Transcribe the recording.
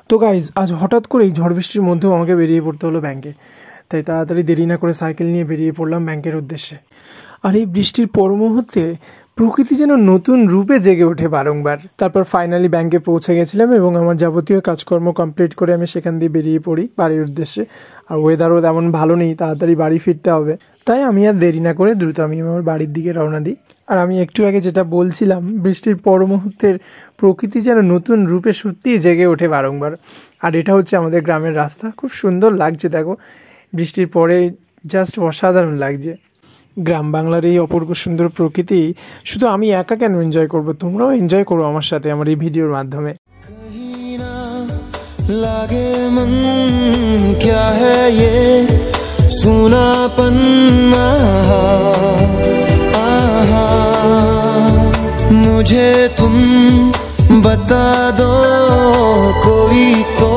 তো গাইজ আজ হঠাৎ করেই ঝড় বৃষ্টির মধ্যেও আমাকে বেরিয়ে পড়তে হলো ব্যাংকে। তাই তাড়াতাড়ি দেরি না করে সাইকেল নিয়ে বেরিয়ে পড়লাম ব্যাংকের উদ্দেশ্যে। আর এই বৃষ্টির পর মুহূর্তে প্রকৃতি যেন নতুন রূপে জেগে ওঠে বারংবার। তারপর ফাইনালি ব্যাংকে পৌঁছে গেছিলাম এবং আমার যাবতীয় কাজকর্ম কমপ্লিট করে আমি সেখান দিয়ে বেরিয়ে পড়ি বাড়ির উদ্দেশ্যে। আর ওয়েদারও তেমন ভালো নেই, তাড়াতাড়ি বাড়ি ফিরতে হবে, তাই আমি আর দেরি না করে দ্রুত আমি আমার বাড়ির দিকে রওনা দিই। আর আমি একটু আগে যেটা বলছিলাম, বৃষ্টির পর মুহূর্তের প্রকৃতি যেন নতুন রূপে সত্যিই জেগে ওঠে বারংবার। আর এটা হচ্ছে আমাদের গ্রামের রাস্তা, খুব সুন্দর লাগছে। দেখো বৃষ্টির পরে জাস্ট অসাধারণ লাগছে। গ্রাম বাংলার এই অপূর্ব সুন্দর প্রকৃতি শুধু আমি একা কেন এনজয় করব, তোমরাও এনজয় করো আমার সাথে আমার এই ভিডিওর মাধ্যমে। লাগে মন क्या है ये सुनापन मुझे तुम बता दो कोई तो